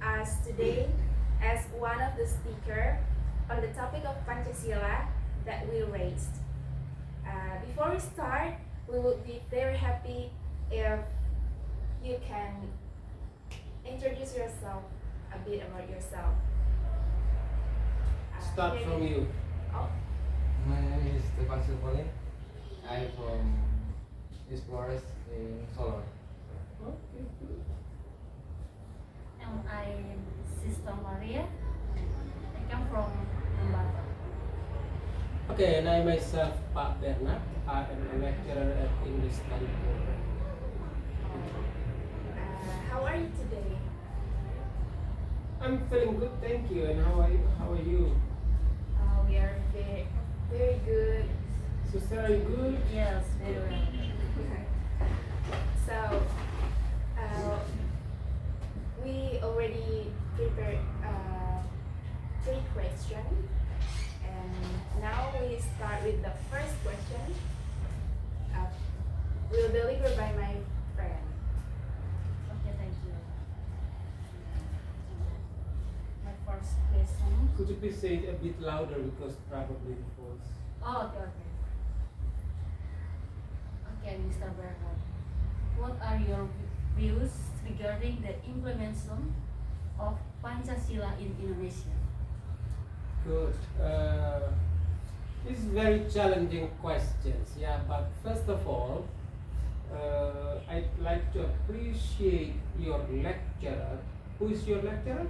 us today as one of the speaker on the topic of Pancasila that we raised. Before we start, we would be very happy if you can introduce yourself a bit about yourself. Start from you. Oh, My name is Stefan Silpolin. I'm from East Flores in Solo. Okay, good. And I'm Sister Maria. I come from Lembaga. Okay, and I myself, Pak Bernard. I am a lecturer at English Study Program. how are you today? I'm feeling good, thank you. And how are you? We are very, very good. Sister, are you good? Yes, very well. So, we already prepared 3 questions, and now we start with the first question. Will delivered by my friend. Okay, thank you. My first question. Could you please say it a bit louder because probably the voice. Oh, okay. Okay, Mr. Bernard. What are your views regarding the implementation of Pancasila in Indonesia? Good. This is very challenging questions, yeah. But first of all, I'd like to appreciate your lecturer. Who is your lecturer?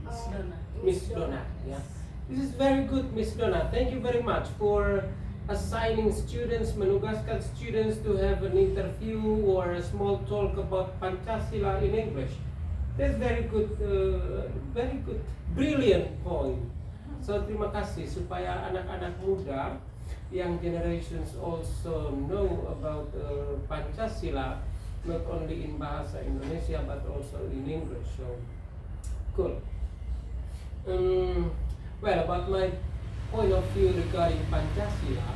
Miss Donna. Miss Donna. Yeah. This is very good, Miss Donna. Thank you very much for assigning students, menugaskan students to have an interview or a small talk about Pancasila in English. That's very good, brilliant point. So terima kasih supaya anak-anak muda yang generations also know about Pancasila not only in bahasa Indonesia but also in English. So cool. Well, about my point of view regarding Pancasila,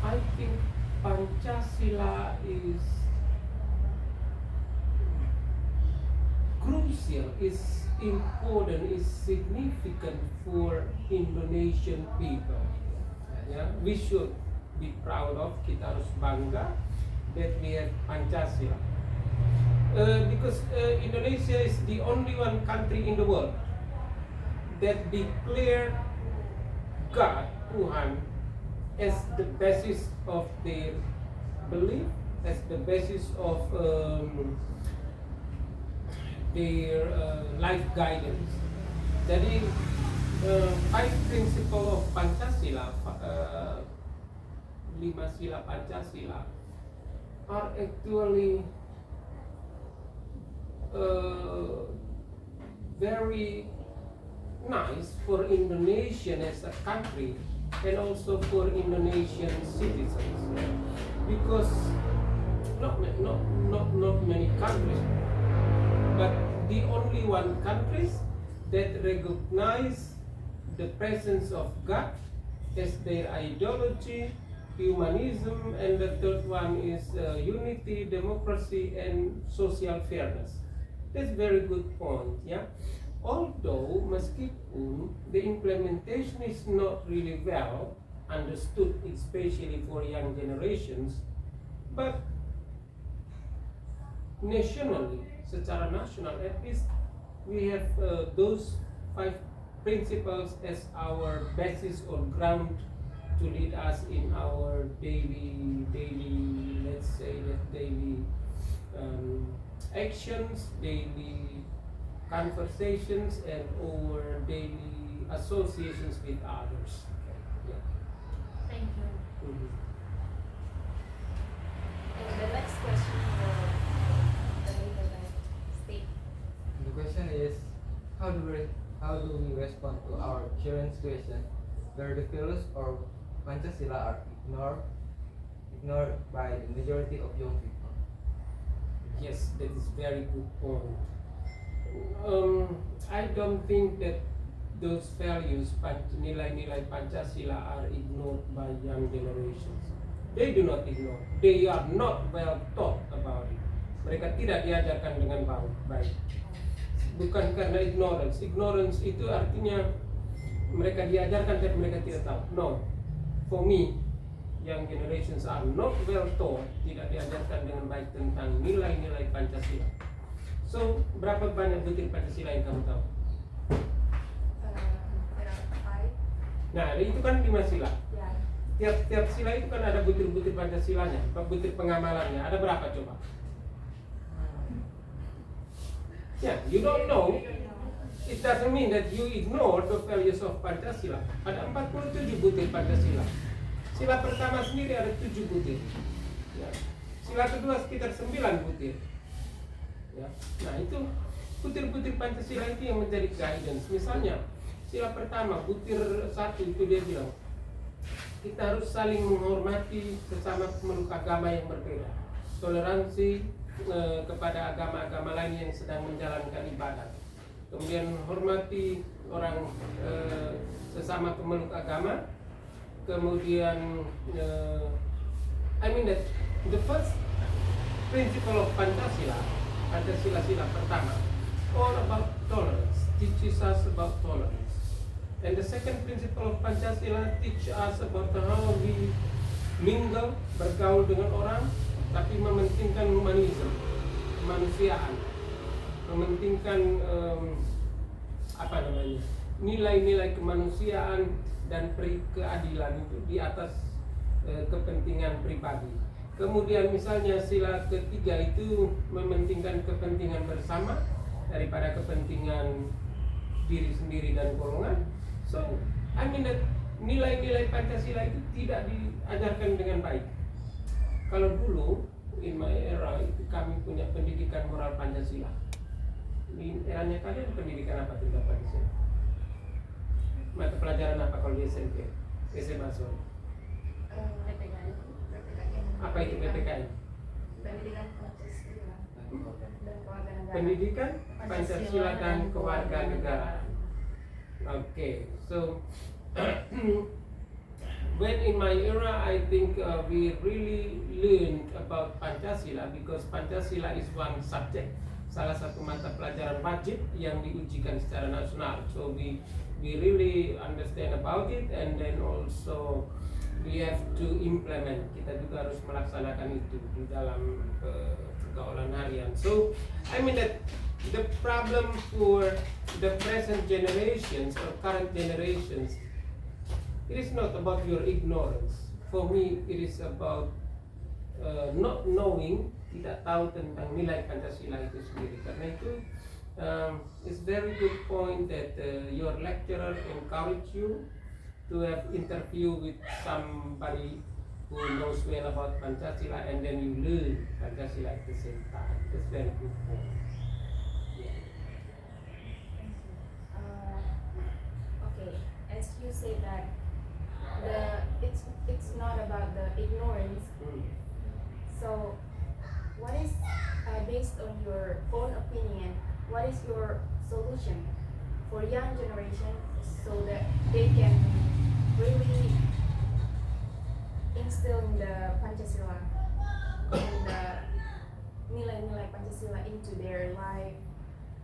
I think Pancasila is crucial, is important, is significant for Indonesian people. Yeah, we should be proud of, kita harus bangga that we have Pancasila. Because Indonesia is the only one country in the world that declared God, Tuhan, as the basis of their belief, as the basis of their life guidance. Jadi 5 principle of Pancasila, 5 sila Pancasila are actually very nice for Indonesian as a country and also for Indonesian citizens, because not many countries, but the only one countries that recognize the presence of God as their ideology, humanism, and the third one is unity, democracy, and social fairness. That's very good point, yeah. Although meskipun the implementation is not really well understood, especially for young generations, but nationally, secara nasional, at least we have those 5 principles as our basis or ground to lead us in our daily, let's say that daily actions, daily conversations, and our daily associations with others. Yeah. Thank you. Mhm. And the next question will delivered by Steve. The question is, how do we respond to our current situation where the values or Pancasila are ignored by the majority of young people? Yes, that is very good point. I don't think that those values, nilai-nilai Pancasila, are ignored by young generations. They do not ignore. They are not well taught about it. mereka tidak diajarkan dengan baik. Bukan karena ignorance. Ignorance itu artinya mereka diajarkan tapi mereka tidak tahu. No, for me, young generations are not well taught, tidak diajarkan dengan baik tentang nilai-nilai Pancasila. So, berapa banyak butir Pancasila yang kamu tahu? There are 5. Nah, itu kan 5 sila. Yeah. Tiap sila itu kan ada butir-butir Pancasilanya, butir pengamalannya. Ada berapa coba? Ya, you don't know. It doesn't mean that you ignore the values of Pancasila. Ada 47 butir Pancasila. Sila pertama sendiri ada 7 butir. Ya. Sila kedua sekitar 9 butir. Ya. Nah, itu butir-butir Pancasila itu yang menjadi guidance. Misalnya, sila pertama butir 1 itu dia bilang kita harus saling menghormati sesama pemeluk agama yang berbeda. Toleransi kepada agama-agama lain yang sedang menjalankan ibadah. Kemudian hormati orang sesama pemeluk agama. Kemudian I mean that the first principle of Pancasila, Pancasila pertama, all about tolerance, teaches us about tolerance. And the second principle of Pancasila teach us about how we mingle, bergaul dengan orang, tapi mementingkan humanism, kemanusiaan, mementingkan nilai-nilai kemanusiaan dan keadilan itu di atas kepentingan pribadi. Kemudian misalnya sila ketiga itu mementingkan kepentingan bersama daripada kepentingan diri sendiri dan golongan. So, I mean that nilai-nilai Pancasila itu tidak diajarkan dengan baik. Kalau dulu, in my era, itu kami punya pendidikan moral Pancasila. Di eranya kalian pendidikan apa tentang Pancasila? Mata pelajaran apa kalau di SMP? SMA sorry. Apa itu PPKN? Pendidikan Pancasila dan kewarganegaraan. Pendidikan Pancasila dan kewarganegaraan. Okay, so when in my era, I think we really learned about Pancasila because Pancasila is one subject, salah satu mata pelajaran wajib yang diujikan secara nasional. So we really understand about it, and then also we have to implement. Kita juga harus melaksanakan itu di dalam pergaulan harian. So I mean that the problem for the present generations or current generations, it is not about your ignorance. For me, it is about not knowing, tidak tahu tentang nilai Pancasila itu sendiri. Karena itu, it's very good point that your lecturer encourage you to have interview with somebody who knows well about Pancasila, and then you learn Pancasila at the same time. That's very good point. Okay, as you say that it's not about the ignorance. So, what is based on your own opinion? What is your solution for young generation so that they can really instill the Pancasila and the nilai-nilai Pancasila into their life,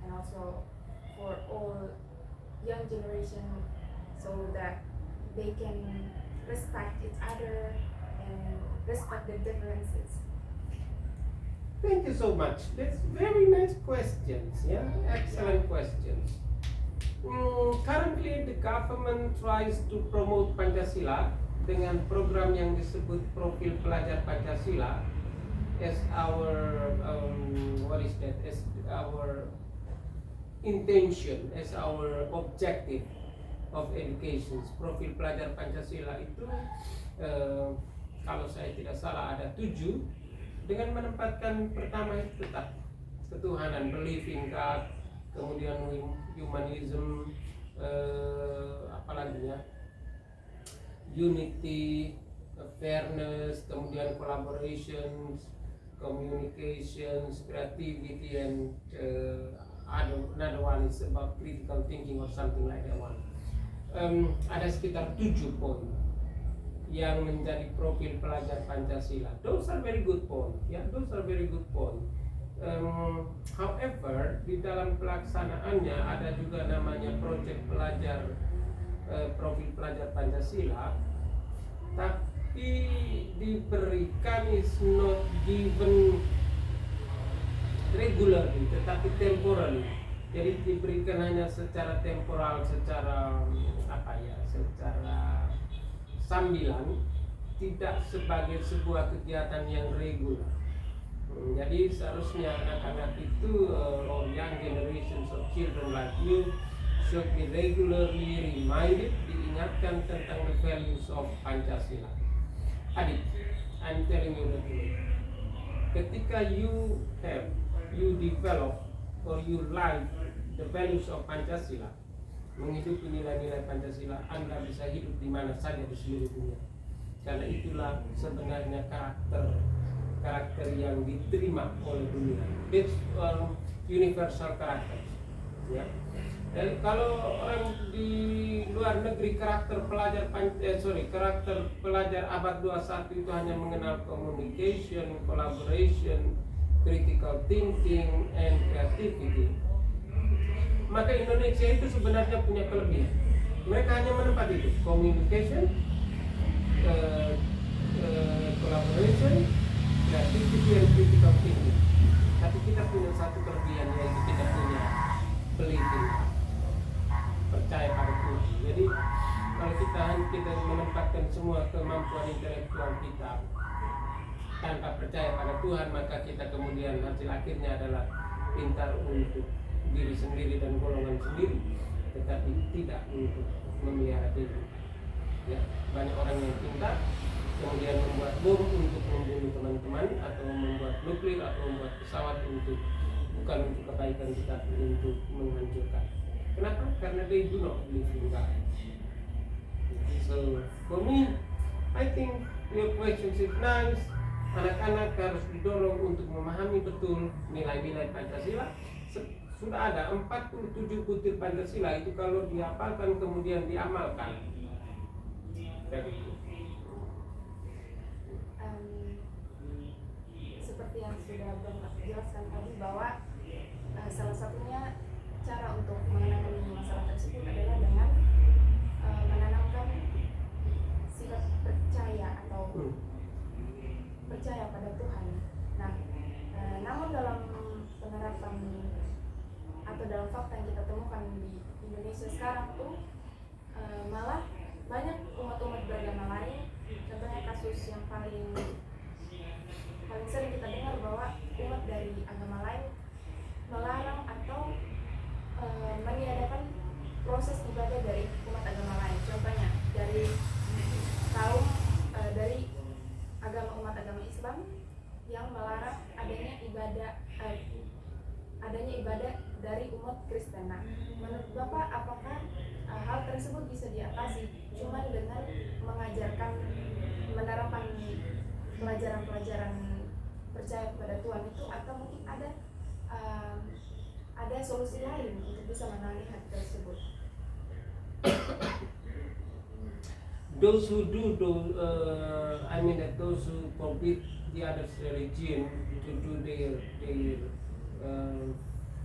and also for all young generation so that they can respect each other and respect the differences. Thank you so much. That's very nice questions. Yeah, excellent questions. Currently, the government tries to promote Pancasila dengan program yang disebut Profil Pelajar Pancasila as our as our intention, as our objective of education. Profil Pelajar Pancasila itu kalau saya tidak salah ada 7, dengan menempatkan pertama itu tetap ketuhanan, belief in God, kemudian humanism, apalagi ya, unity, fairness, kemudian collaborations, communications, creativity, and another one is about critical thinking or something like that one. Ada sekitar 7 poin yang menjadi profil pelajar Pancasila. Those are very good point. Yeah, those are very good point. However, di dalam pelaksanaannya ada juga namanya proyek pelajar profil pelajar Pancasila, tapi diberikan is not given regularly, tetapi temporally. Jadi diberikan hanya secara temporal, secara secara sambilan, tidak sebagai sebuah kegiatan yang regular. Jadi seharusnya anak-anak itu or young generations of children like you should be regularly reminded, diingatkan tentang the values of Pancasila. Adik, I'm telling you the truth. Ketika you develop or you like the values of Pancasila, menghidupi nilai-nilai Pancasila, Anda bisa hidup di mana saja di seluruh dunia. Karena itulah sebenarnya karakter yang diterima oleh dunia. It's universal characters. Ya. Kalau orang di luar negeri karakter pelajar abad 21 itu hanya mengenal communication, collaboration, critical thinking, and creativity. Maka Indonesia itu sebenarnya punya kelebihan. Mereka hanya menempati itu communication, collaboration, creativity, and critical thinking. Tapi kita punya satu kelebihan, yaitu kita punya believing, percaya pada Tuhan. Jadi kalau kita menempatkan semua kemampuan intelektual kita tanpa percaya pada Tuhan, maka kita kemudian hasil akhirnya adalah pintar untuk diri sendiri dan golongan sendiri, tetapi tidak untuk memelihara diri. Ya, banyak orang yang pintar kemudian membuat bom untuk membunuh teman-teman, atau membuat nuklir, atau membuat pesawat bukan untuk kebaikan tetapi untuk menghancurkan. Kenapa? Karena they do not believe in God. So for me, I think your question is nice. Anak-anak harus didorong untuk memahami betul nilai-nilai Pancasila. Sudah ada 47 butir Pancasila, itu kalau dihafalkan kemudian diamalkan. Seperti yang sudah Bapak jelaskan tadi, bahwa salah satunya cara untuk mengenalkan masalah tersebut adalah dengan menanamkan sifat percaya atau percaya pada Tuhan. Nah, namun dalam penerapan atau dalam fakta yang kita temukan di Indonesia sekarang tuh malah banyak umat-umat beragama lain. Contohnya kasus yang paling sering kita dengar, bahwa umat dari agama lain melarang atau meniadakan proses ibadah dari umat agama lain. Contohnya dari umat agama Islam yang melarang adanya ibadah dari umat Kristen. Nah, menurut Bapak, apakah hal tersebut bisa diatasi cuma dengan menerapkan pelajaran-pelajaran percaya kepada Tuhan itu, atau mungkin ada solusi lain untuk bisa menangani hal tersebut? Those who those who forbid the other religion to do their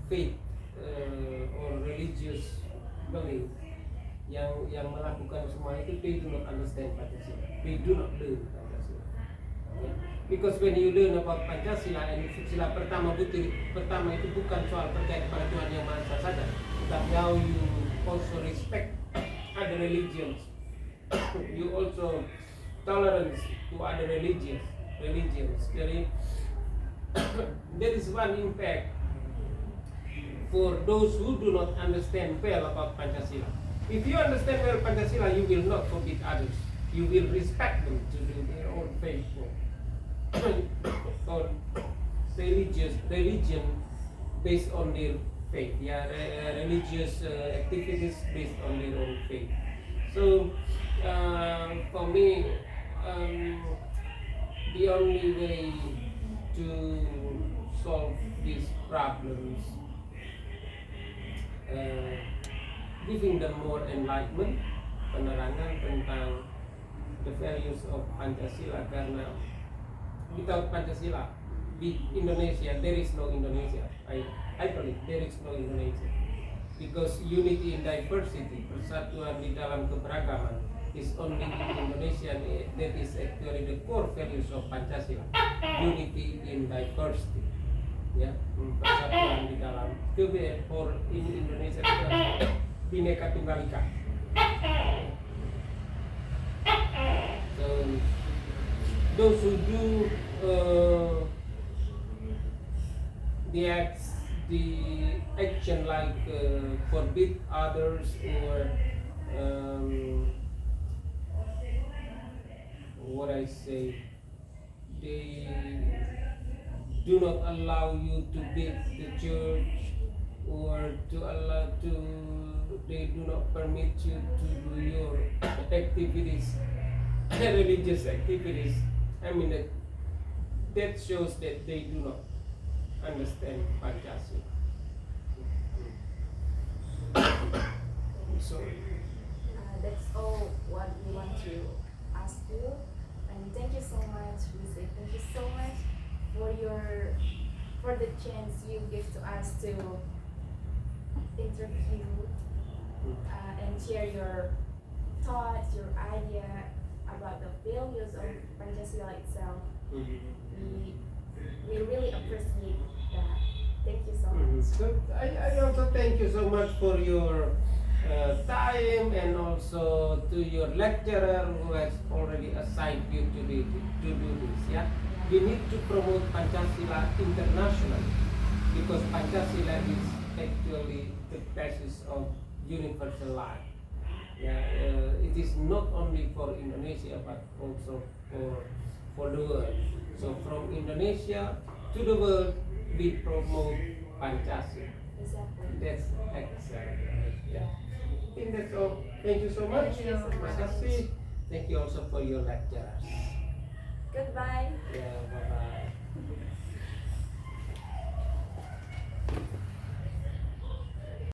faith or religious belief, yang melakukan semua itu, they do not understand Pancasila. They do not learn Pancasila. Yeah. Because when you learn about Pancasila, and sila pertama itu bukan soal percaya kepada Tuhan yang Maha Esa saja, tetapi how you also respect other religions. You also tolerance to other religions. Jadi there is one impact for those who do not understand well about Pancasila. If you understand well Pancasila, you will not forbid others. You will respect them to do their own faith or religion based on their faith. Yeah, religious activities based on their own faith. So for me, the only way to solve these problems, giving them more enlightenment, penerangan tentang the values of Pancasila, karena without Pancasila with Indonesia, there is no Indonesia. I believe there is no Indonesia. Because unity in diversity, persatuan di dalam keberagaman, is only in Indonesia. That is actually the core values of Pancasila. Unity in diversity. Ya, persatuan di dalam for in Indonesia Bhinneka Tunggal Ika. So those who do the action like forbid others or what I say, they do not allow you to beat the church or they do not permit you to do your activities, religious activities. I mean that shows that they do not understand Pancasila. Sorry. That's all what we want to ask you, and thank you so much, Rizky. Thank you so much for the chance you give to us to interview and share your thoughts, your idea about the values of Pancasila itself. We really appreciate that. Thank you so much. So I also thank you so much for your time, and also to your lecturer who has already assigned you to do this. Yeah, we need to promote Pancasila internationally because Pancasila is actually the basis of universal life. Yeah, it is not only for Indonesia but also for the world. So from Indonesia to the world, we promote Pancasila. Exactly. That's excellent. Yeah. I think that's all. Thank you so much. Thank you so Terima much. kasih. Thank you also for your lecturers. Goodbye. Yeah.